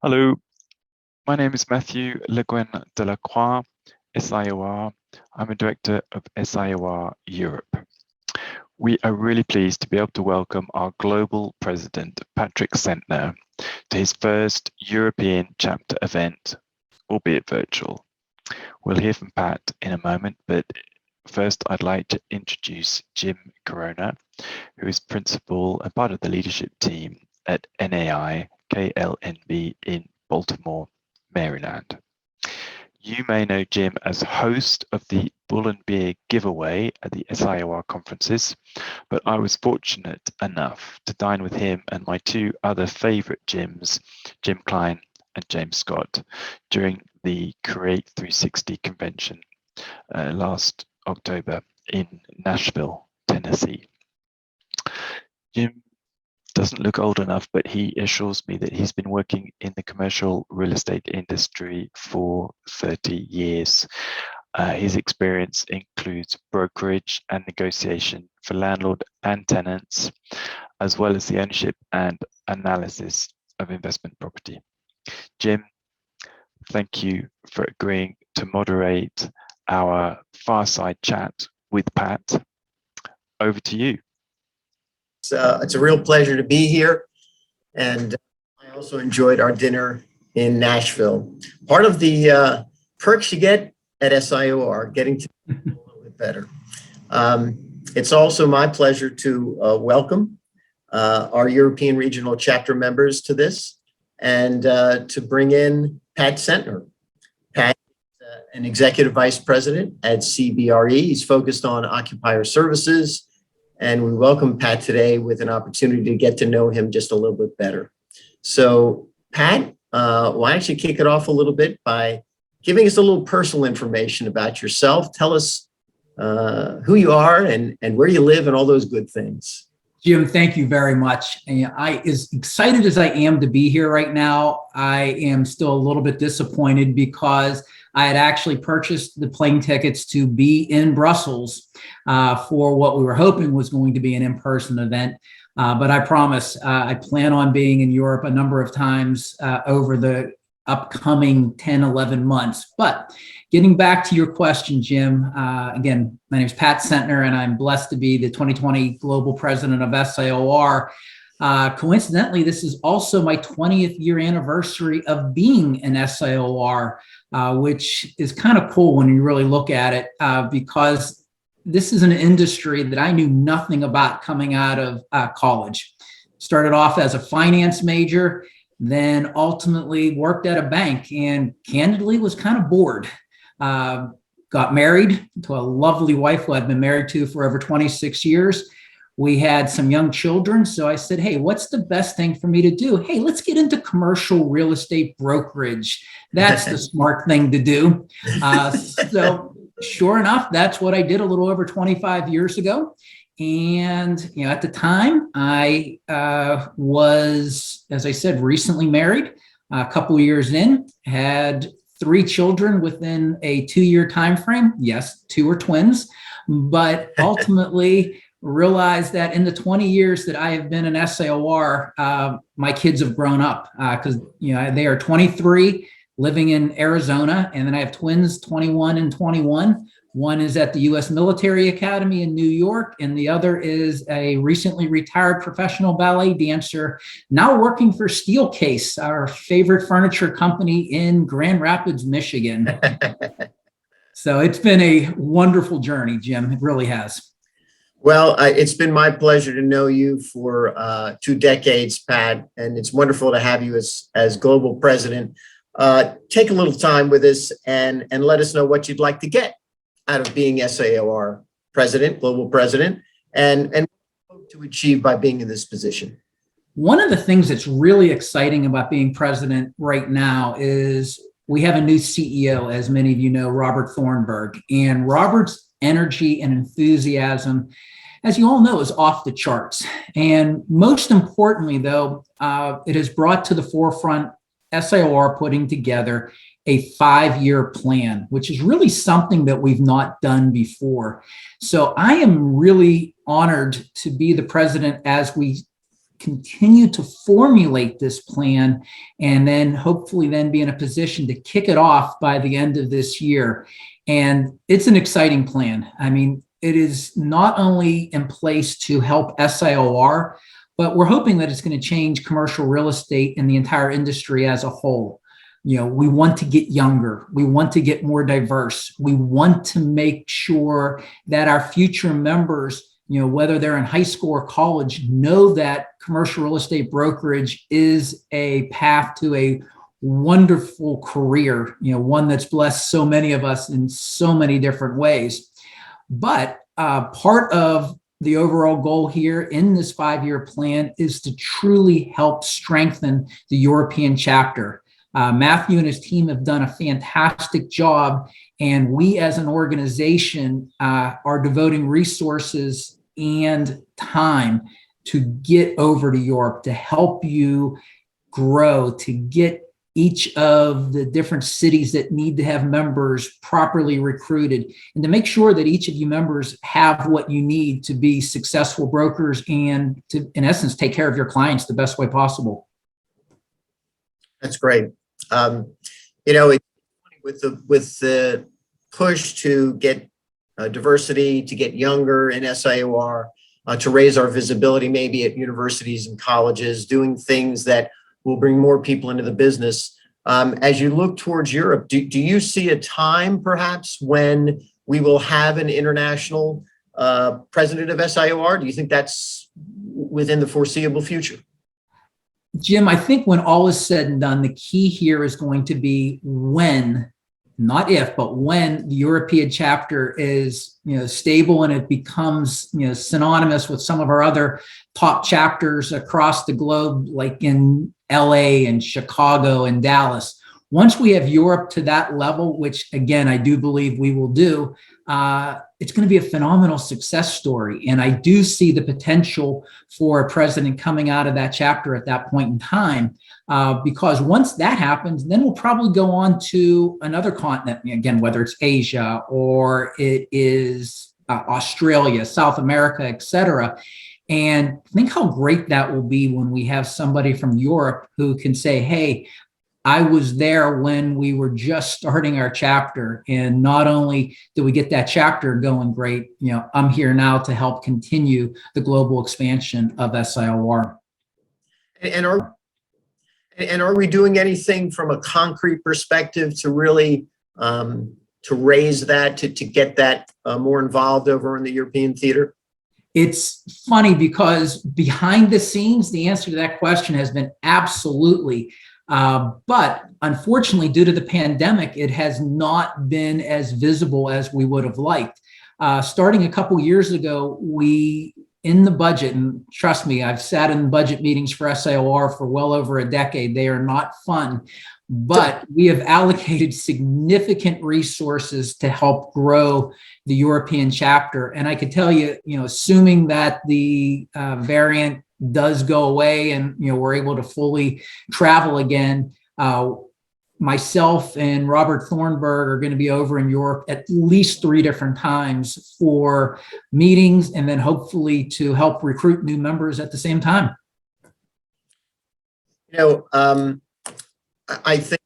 Hello, my name is Matthew Le Guin de la Croix, SIOR. I'm a director of SIOR Europe. We are really pleased to be able to welcome our global president, Patrick Sentner, to his first European chapter event, albeit virtual. We'll hear from Pat in a moment, but first I'd like to introduce Jim Caronna, who is principal and part of the leadership team at NAI KLNB in Baltimore, Maryland. You may know Jim as host of the Bull and Beer giveaway at the SIOR conferences, but I was fortunate enough to dine with him and my two other favorite Jims, Jim Klein and James Scott, during the Create 360 convention last October in Nashville, Tennessee. Jim doesn't look old enough, but he assures me that he's been working in the commercial real estate industry for 30 years. His experience includes brokerage and negotiation for landlord and tenants, as well as the ownership and analysis of investment property. Jim, thank you for agreeing to moderate our Fireside chat with Pat. Over to you. It's a real pleasure to be here, and I also enjoyed our dinner in Nashville. Part of the perks you get at SIOR, getting to know a little bit better. It's also my pleasure to welcome our European regional chapter members to this, and to bring in Pat Sentner. Pat is an executive vice president at CBRE. He's focused on occupier services. And we welcome Pat today with an opportunity to get to know him just a little bit better. So Pat, why don't you kick it off a little bit by giving us a little personal information about yourself. Tell us who you are and where you live and all those good things. Jim, thank you very much. And as excited as I am to be here right now, I am still a little bit disappointed because I had actually purchased the plane tickets to be in Brussels for what we were hoping was going to be an in-person event. But I promise I plan on being in Europe a number of times over the upcoming 10, 11 months. But getting back to your question, Jim, again, my name is Pat Sentner, and I'm blessed to be the 2020 Global President of SIOR. Coincidentally, this is also my 20th year anniversary of being an SIOR, which is kind of cool when you really look at it, because this is an industry that I knew nothing about coming out of college. Started off as a finance major, then ultimately worked at a bank, and candidly was kind of bored. Got married to a lovely wife who I'd been married to for over 26 years. We had some young children. So I said, hey, what's the best thing for me to do? Hey, let's get into commercial real estate brokerage. That's the smart thing to do. So sure enough, that's what I did a little over 25 years ago. And at the time, I was, as I said, recently married, a couple of years in, had 3 children within a 2-year time frame. Yes, 2 are twins, but ultimately realized that in the 20 years that I have been an SIOR, my kids have grown up because they are 23, living in Arizona, and then I have twins, 21 and 21. One is at the U.S. Military Academy in New York, and the other is a recently retired professional ballet dancer, now working for Steelcase, our favorite furniture company in Grand Rapids, Michigan. So it's been a wonderful journey, Jim. It really has. Well, it's been my pleasure to know you for 2 decades, Pat, and it's wonderful to have you as global president. Take a little time with us and let us know what you'd like to get out of being SIOR president, global president, and hope to achieve by being in this position. One of the things that's really exciting about being president right now is we have a new CEO, as many of you know, Robert Thornburg, and Robert's energy and enthusiasm, as you all know, is off the charts. And most importantly, though, it has brought to the forefront SIOR putting together a 5-year plan, which is really something that we've not done before. So I am really honored to be the president as we continue to formulate this plan and then hopefully then be in a position to kick it off by the end of this year. And it's an exciting plan. I mean, it is not only in place to help SIOR, but we're hoping that it's going to change commercial real estate and the entire industry as a whole. You know, we want to get younger. We want to get more diverse. We want to make sure that our future members, you know, whether they're in high school or college, know that commercial real estate brokerage is a path to a wonderful career, you know, one that's blessed so many of us in so many different ways. But part of the overall goal here in this 5-year plan is to truly help strengthen the European chapter. Matthew and his team have done a fantastic job, and we as an organization are devoting resources and time to get over to Europe to help you grow, to get each of the different cities that need to have members properly recruited, and to make sure that each of you members have what you need to be successful brokers and to, in essence, take care of your clients the best way possible. That's great. You know, with the push to get diversity, to get younger in SIOR, to raise our visibility maybe at universities and colleges, doing things that will bring more people into the business. As you look towards Europe, do you see a time perhaps when we will have an international president of SIOR? Do you think that's within the foreseeable future? Jim, I think when all is said and done, the key here is going to be when, not if, but when the European chapter is, you know, stable and it becomes, you know, synonymous with some of our other top chapters across the globe, like in LA and Chicago and Dallas. Once we have Europe to that level, which again, I do believe we will do, it's going to be a phenomenal success story. And I do see the potential for a president coming out of that chapter at that point in time, because once that happens, then we'll probably go on to another continent, again, whether it's Asia or it is Australia, South America, et cetera. And think how great that will be when we have somebody from Europe who can say, hey, I was there when we were just starting our chapter. And not only did we get that chapter going great, you know, I'm here now to help continue the global expansion of SIOR. And are we doing anything from a concrete perspective to really to raise that, to get that more involved over in the European theater? It's funny because behind the scenes, the answer to that question has been absolutely. But unfortunately, due to the pandemic, it has not been as visible as we would have liked. Starting a couple years ago, we, in the budget, and trust me, I've sat in budget meetings for SIOR for well over a decade. They are not fun, but we have allocated significant resources to help grow the European chapter. And I could tell you, you know, assuming that the variant does go away and, you know, we're able to fully travel again, myself and Robert Thornburg are going to be over in Europe at least 3 different times for meetings, and then hopefully to help recruit new members at the same time. You know, I think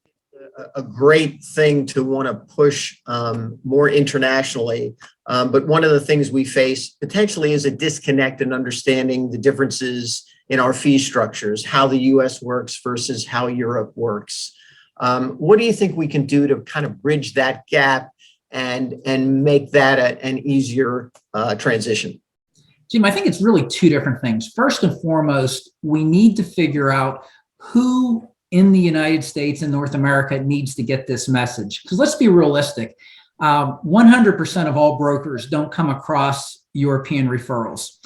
a great thing to want to push more internationally. But one of the things we face potentially is a disconnect in understanding the differences in our fee structures, how the US works versus how Europe works. What do you think we can do to kind of bridge that gap and make that an easier transition? Jim, I think it's really 2 different things. First and foremost, we need to figure out who in the United States and North America needs to get this message. Because let's be realistic, 100% of all brokers don't come across European referrals.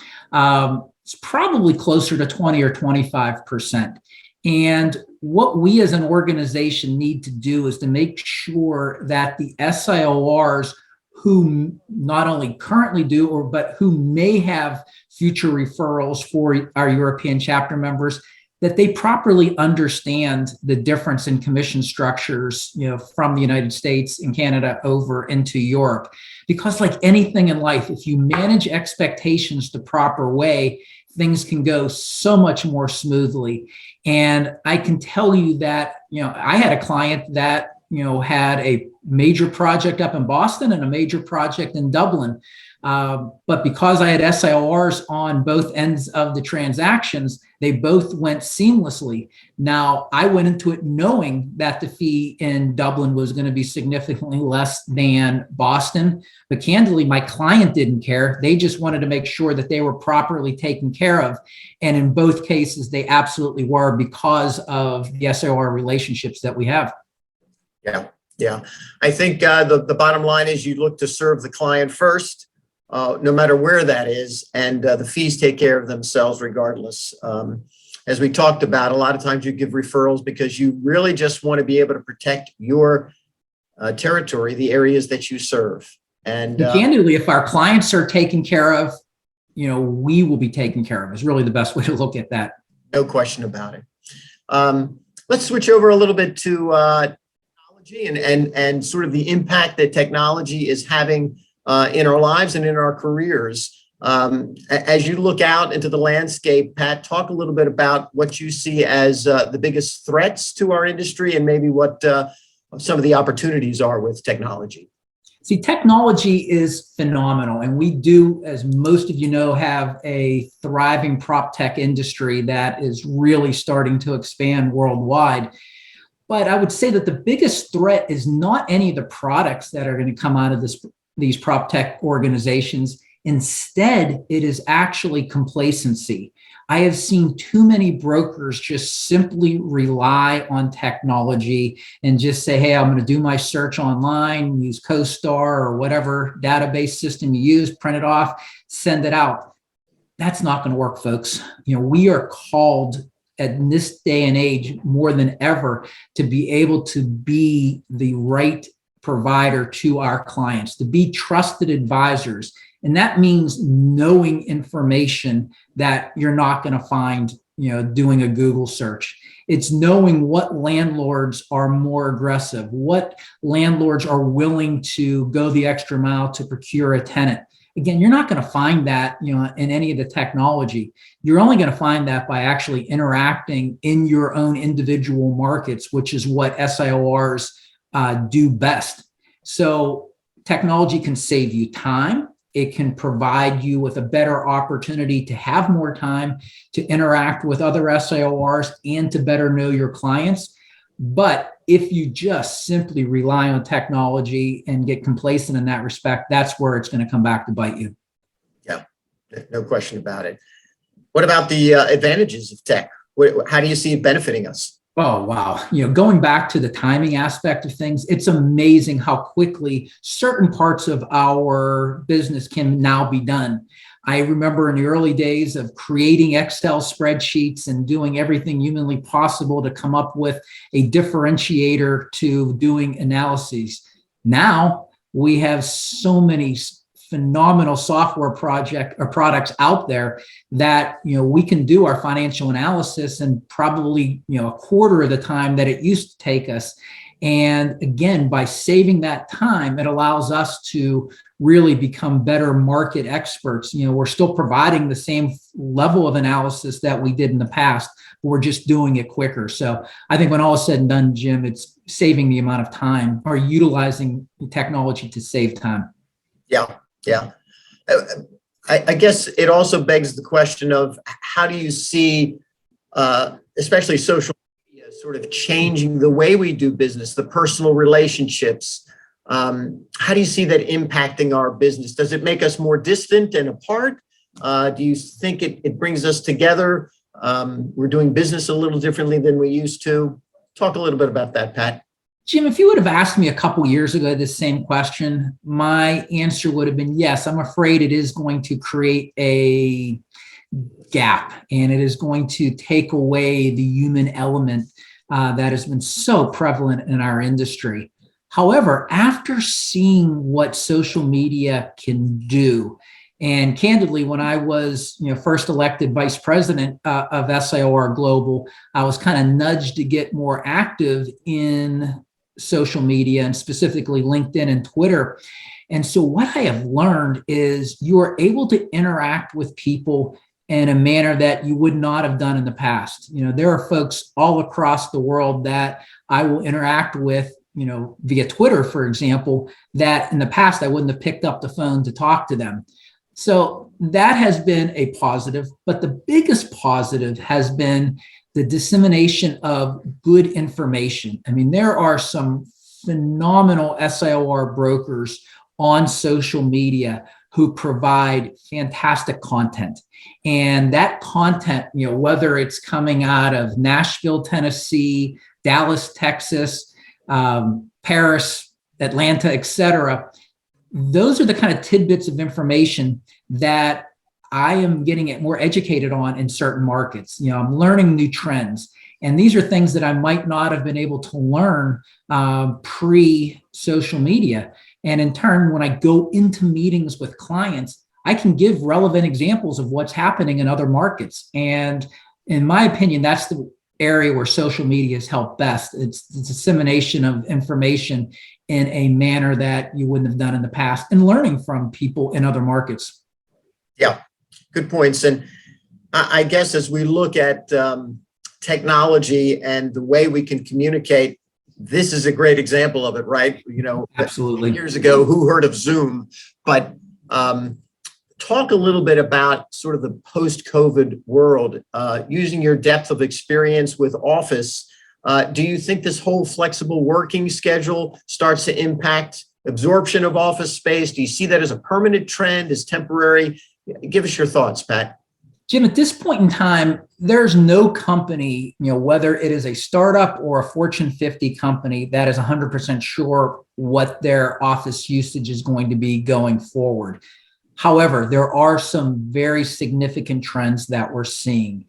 It's probably closer to 20 or 25%. And what we as an organization need to do is to make sure that the SIORs who not only currently do, but who may have future referrals for our European chapter members, that they properly understand the difference in commission structures, you know, from the United States and Canada over into Europe. Because like anything in life, if you manage expectations the proper way, things can go so much more smoothly. And I can tell you that, I had a client that, had a major project up in Boston and a major project in Dublin. But because I had SIORs on both ends of the transactions, they both went seamlessly. Now, I went into it knowing that the fee in Dublin was going to be significantly less than Boston. But candidly, my client didn't care. They just wanted to make sure that they were properly taken care of. And in both cases, they absolutely were, because of the SIOR relationships that we have. Yeah. I think the bottom line is you look to serve the client first, no matter where that is, and the fees take care of themselves regardless. As we talked about, a lot of times you give referrals because you really just want to be able to protect your territory, the areas that you serve. And candidly, if our clients are taken care of, we will be taken care of, is really the best way to look at that. No question about it. Let's switch over a little bit to technology and sort of the impact that technology is having in our lives and in our careers. As you look out into the landscape, Pat, talk a little bit about what you see as the biggest threats to our industry and maybe what some of the opportunities are with technology. See, technology is phenomenal. And we do, as most of you know, have a thriving prop tech industry that is really starting to expand worldwide. But I would say that the biggest threat is not any of the products that are going to come out of these prop tech organizations. Instead, it is actually complacency. I have seen too many brokers just simply rely on technology and just say, hey, I'm going to do my search online, use CoStar or whatever database system you use, print it off, send it out. That's not going to work, folks. We are called in this day and age more than ever to be able to be the right provider to our clients, to be trusted advisors. And that means knowing information that you're not going to find, doing a Google search. It's knowing what landlords are more aggressive, what landlords are willing to go the extra mile to procure a tenant. Again, you're not going to find that, in any of the technology. You're only going to find that by actually interacting in your own individual markets, which is what SIORs do best. So technology can save you time. It can provide you with a better opportunity to have more time to interact with other SIORs and to better know your clients. But if you just simply rely on technology and get complacent in that respect, that's where it's going to come back to bite you. Yeah, no question about it. What about the advantages of tech? How do you see it benefiting us? Oh, wow. Going back to the timing aspect of things, it's amazing how quickly certain parts of our business can now be done. I remember in the early days of creating Excel spreadsheets and doing everything humanly possible to come up with a differentiator to doing analyses. Now we have so many phenomenal software products out there that we can do our financial analysis in probably a quarter of the time that it used to take us. And again, by saving that time, it allows us to really become better market experts. We're still providing the same level of analysis that we did in the past, but we're just doing it quicker. So I think when all is said and done, Jim, it's saving the amount of time or utilizing technology to save time. Yeah. I guess it also begs the question of how do you see, especially social media, sort of changing the way we do business, the personal relationships. How do you see that impacting our business? Does it make us more distant and apart? Do you think it brings us together? We're doing business a little differently than we used to. Talk a little bit about that, Pat. Jim, if you would have asked me a couple years ago this same question, my answer would have been yes. I'm afraid it is going to create a gap, and it is going to take away the human element that has been so prevalent in our industry. However, after seeing what social media can do, and candidly, when I was first elected vice president of SIOR Global, I was kind of nudged to get more active in social media and specifically LinkedIn and Twitter. And so what I have learned is you are able to interact with people in a manner that you would not have done in the past. You know, there are folks all across the world that I will interact with, you know, via Twitter, for example, that in the past I wouldn't have picked up the phone to talk to them. So that has been a positive, but the biggest positive has been the dissemination of good information. I mean, there are some phenomenal SIOR brokers on social media who provide fantastic content. And that content, you know, whether it's coming out of Nashville, Tennessee, Dallas, Texas, Paris, Atlanta, et cetera, those are the kind of tidbits of information that I am getting more educated on in certain markets. You know, I'm learning new trends. And these are things that I might not have been able to learn pre-social media. And in turn, when I go into meetings with clients, I can give relevant examples of what's happening in other markets. And in my opinion, that's the area where social media has helped best. It's the dissemination of information in a manner that you wouldn't have done in the past and learning from people in other markets. Yeah, good points. And I guess as we look at technology and the way we can communicate, this is a great example of it, right? You know, absolutely. Years ago, who heard of Zoom? But talk a little bit about sort of the post-COVID world, using your depth of experience with Office. Do you think this whole flexible working schedule starts to impact absorption of office space? Do you see that as a permanent trend, as temporary? Give us your thoughts, Pat. Jim, at this point in time, there's no company, you know, whether it is a startup or a Fortune 50 company, that is 100% sure what their office usage is going to be going forward. However, there are some very significant trends that we're seeing.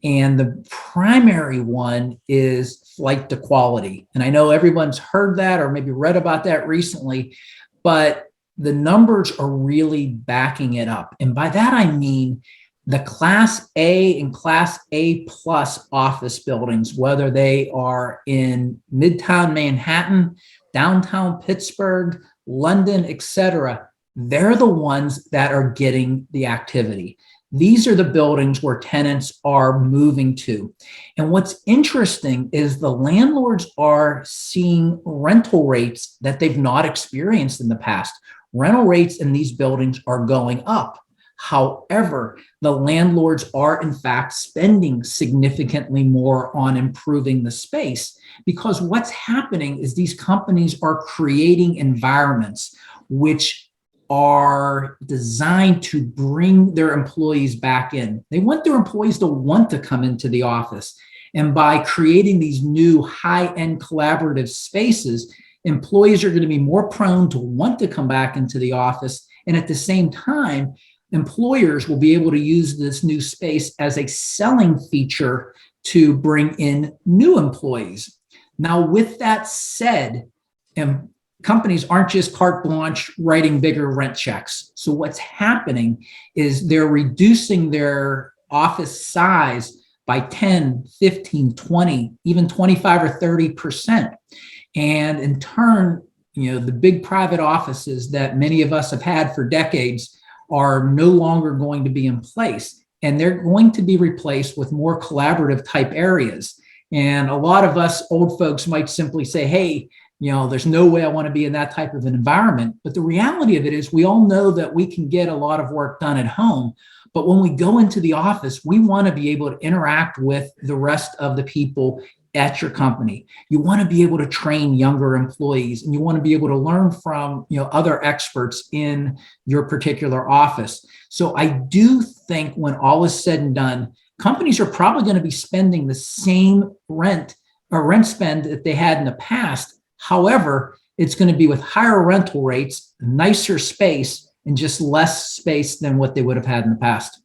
And the primary one is flight to quality. And I know everyone's heard that or maybe read about that recently, but the numbers are really backing it up. And by that, I mean the Class A and Class A plus office buildings, whether they are in Midtown Manhattan, downtown Pittsburgh, London, et cetera, they're the ones that are getting the activity. These are the buildings where tenants are moving to. And what's interesting is the landlords are seeing rental rates that they've not experienced in the past. Rental rates in these buildings are going up. However, the landlords are in fact spending significantly more on improving the space, because what's happening is these companies are creating environments which are designed to bring their employees back in. They want their employees to want to come into the office. And by creating these new high-end collaborative spaces, employees are going to be more prone to want to come back into the office. And at the same time, employers will be able to use this new space as a selling feature to bring in new employees. Now, with that said, companies aren't just carte blanche writing bigger rent checks. So what's happening is they're reducing their office size by 10, 15, 20, even 25 or 30%. And in turn, you know, the big private offices that many of us have had for decades are no longer going to be in place, and they're going to be replaced with more collaborative type areas. And a lot of us old folks might simply say, hey, you know, there's no way I want to be in that type of an environment. But the reality of it is we all know that we can get a lot of work done at home. But when we go into the office, we want to be able to interact with the rest of the people at your company. You want to be able to train younger employees, and you want to be able to learn from, you know, other experts in your particular office. So I do think when all is said and done, companies are probably going to be spending the same rent spend that they had in the past. However, it's going to be with higher rental rates, nicer space, and just less space than what they would have had in the past.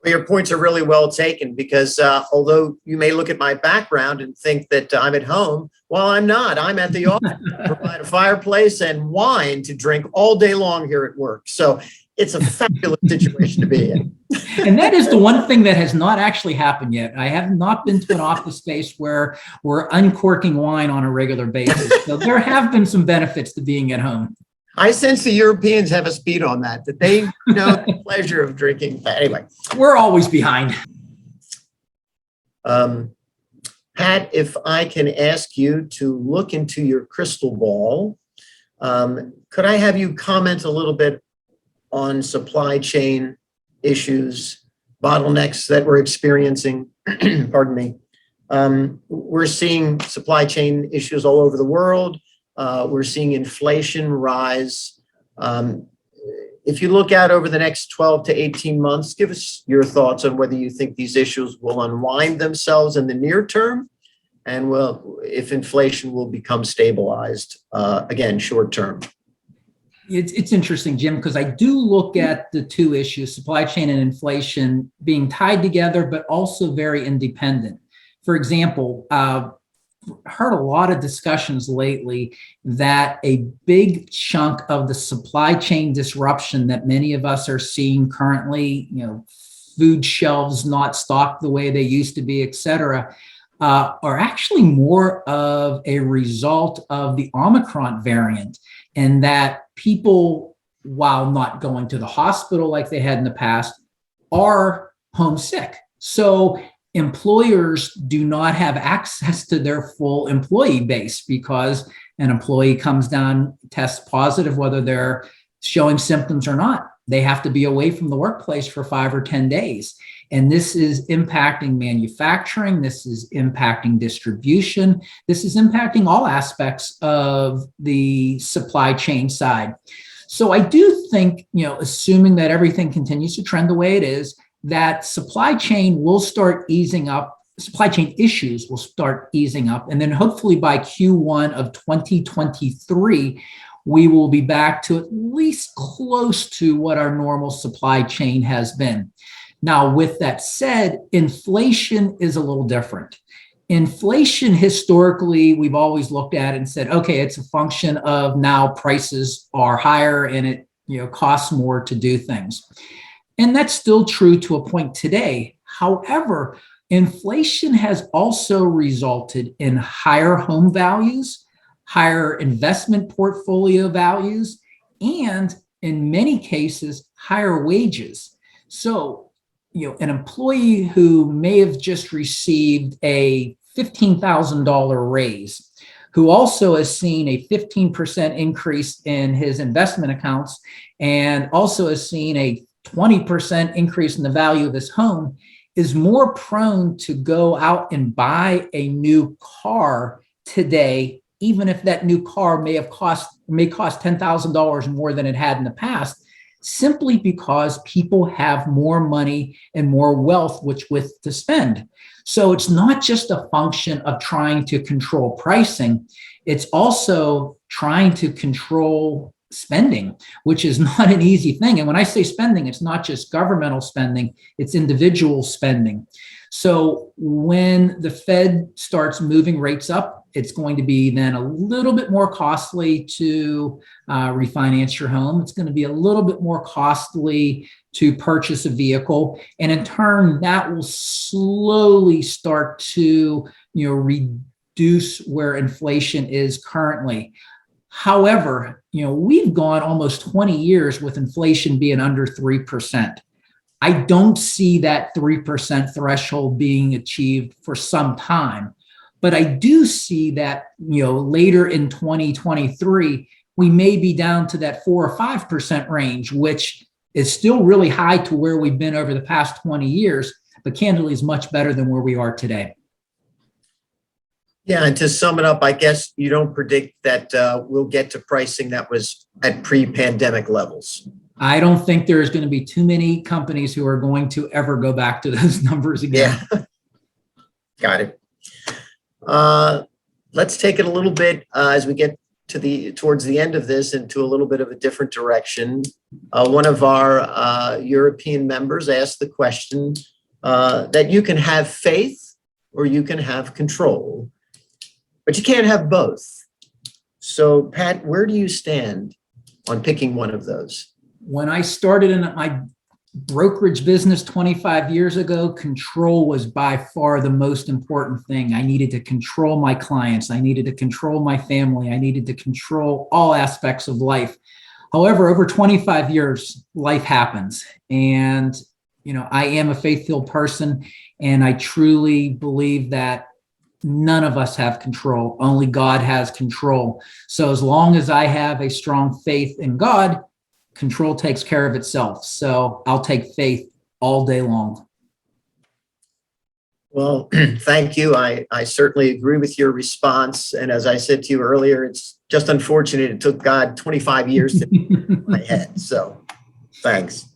Well, your points are really well taken, because although you may look at my background and think that I'm at home, well, I'm not. I'm at the office. Provide a fireplace and wine to drink all day long here at work. So it's a fabulous situation to be in. And that is the one thing that has not actually happened yet. I have not been to an office space where we're uncorking wine on a regular basis. So there have been some benefits to being at home. I sense the Europeans have a speed on that they know the pleasure of drinking. But anyway. We're always behind. Pat, if I can ask you to look into your crystal ball, could I have you comment a little bit on supply chain issues, bottlenecks that we're experiencing? Pardon me. We're seeing supply chain issues all over the world. We're seeing inflation rise. If you look out over the next 12 to 18 months, give us your thoughts on whether you think these issues will unwind themselves in the near term, and if inflation will become stabilized, again, short term. It's interesting, Jim, because I do look at the two issues, supply chain and inflation, being tied together, but also very independent. For example, heard a lot of discussions lately that a big chunk of the supply chain disruption that many of us are seeing currently, food shelves not stocked the way they used to be, et cetera, are actually more of a result of the Omicron variant, and that people, while not going to the hospital like they had in the past, are homesick. So employers do not have access to their full employee base because an employee comes down, tests positive, whether they're showing symptoms or not. They have to be away from the workplace for 5 or 10 days. And this is impacting manufacturing. This is impacting distribution. This is impacting all aspects of the supply chain side. So I do think, assuming that everything continues to trend the way it is, that supply chain will start easing up, supply chain issues will start easing up. And then hopefully by Q1 of 2023, we will be back to at least close to what our normal supply chain has been. Now, with that said, inflation is a little different. Inflation, historically, we've always looked at it and said, okay, it's a function of now prices are higher and it costs more to do things. And that's still true to a point today. However, inflation has also resulted in higher home values, higher investment portfolio values, and in many cases, higher wages. So, an employee who may have just received a $15,000 raise, who also has seen a 15% increase in his investment accounts, and also has seen a 20% increase in the value of his home, is more prone to go out and buy a new car today, even if that new car may cost $10,000 more than it had in the past, simply because people have more money and more wealth with to spend. So it's not just a function of trying to control pricing, it's also trying to control spending, which is not an easy thing. And when I say spending, it's not just governmental spending, it's individual spending. So when the Fed starts moving rates up, it's going to be then a little bit more costly to refinance your home. It's going to be a little bit more costly to purchase a vehicle. And in turn, that will slowly start to reduce where inflation is currently. However, we've gone almost 20 years with inflation being under 3%. I don't see that 3% threshold being achieved for some time. But I do see that, later in 2023, we may be down to that 4 or 5% range, which is still really high to where we've been over the past 20 years, but candidly is much better than where we are today. Yeah, and to sum it up, I guess you don't predict that we'll get to pricing that was at pre-pandemic levels. I don't think there's going to be too many companies who are going to ever go back to those numbers again. Yeah, got it. Let's take it a little bit as we get towards the end of this into a little bit of a different direction. One of our European members asked the question that you can have faith or you can have control, but you can't have both. So, Pat, where do you stand on picking one of those? When I started in my brokerage business 25 years ago, control was by far the most important thing. I needed to control my clients. I needed to control my family. I needed to control all aspects of life. However, over 25 years, life happens. And, I am a faith-filled person, and I truly believe that none of us have control. Only God has control. So as long as I have a strong faith in God, control takes care of itself. So I'll take faith all day long. Well, thank you. I certainly agree with your response. And as I said to you earlier, it's just unfortunate it took God 25 years to get my head. So thanks.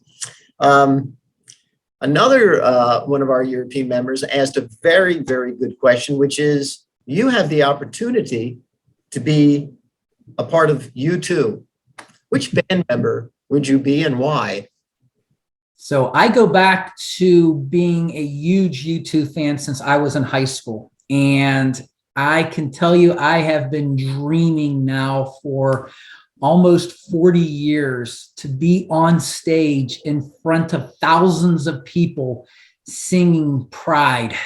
Another one of our European members asked a very, very good question, which is, you have the opportunity to be a part of U2. Which band member would you be and why? So I go back to being a huge U2 fan since I was in high school. And I can tell you, I have been dreaming now for almost 40 years to be on stage in front of thousands of people singing Pride.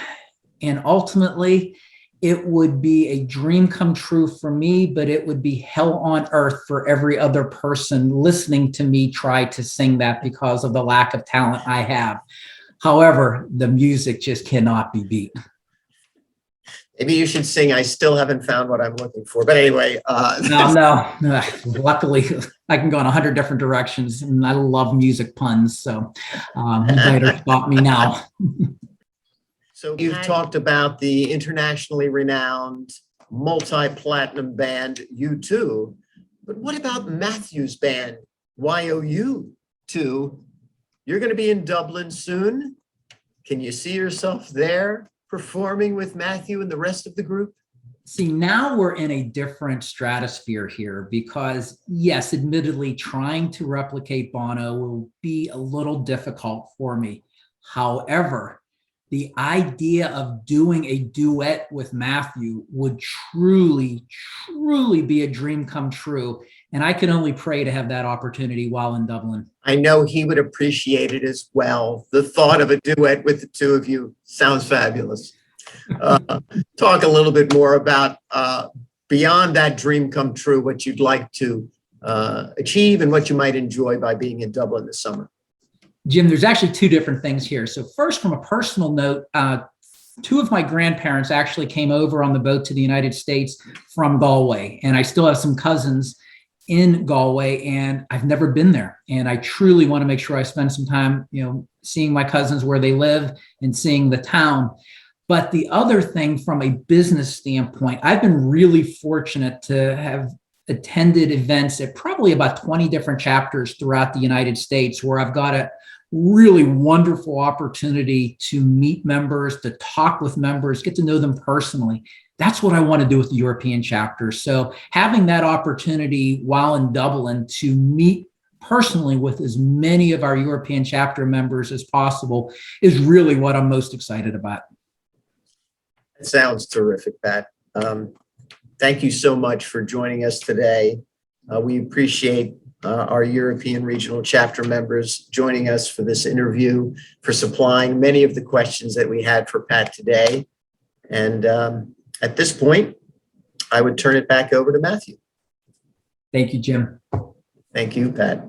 And ultimately, it would be a dream come true for me, but it would be hell on earth for every other person listening to me try to sing that because of the lack of talent I have. However, the music just cannot be beat. Maybe you should sing "I Still Haven't Found What I'm Looking For." But anyway. No. Luckily, I can go in 100 different directions, and I love music puns. So you better stop me now. So you've talked about the internationally renowned multi-platinum band U2, but what about Matthew's band, YOU2? You're going to be in Dublin soon. Can you see yourself there performing with Matthew and the rest of the group? See, now we're in a different stratosphere here because, yes, admittedly, trying to replicate Bono will be a little difficult for me. However, the idea of doing a duet with Matthew would truly, truly be a dream come true. And I can only pray to have that opportunity while in Dublin. I know he would appreciate it as well. The thought of a duet with the two of you sounds fabulous. Talk a little bit more about beyond that dream come true, what you'd like to achieve and what you might enjoy by being in Dublin this summer. Jim, there's actually two different things here. So first, from a personal note, two of my grandparents actually came over on the boat to the United States from Galway. And I still have some cousins in Galway, and I've never been there. And I truly want to make sure I spend some time, seeing my cousins where they live and seeing the town. But the other thing, from a business standpoint, I've been really fortunate to have attended events at probably about 20 different chapters throughout the United States where I've got a really wonderful opportunity to meet members, to talk with members, get to know them personally. That's what I want to do with the European chapter. So having that opportunity while in Dublin to meet personally with as many of our European chapter members as possible is really what I'm most excited about. It sounds terrific, Pat. Thank you so much for joining us today. We appreciate our European regional chapter members joining us for this interview, for supplying many of the questions that we had for Pat today. And at this point, I would turn it back over to Matthew. Thank you, Jim. Thank you, Pat.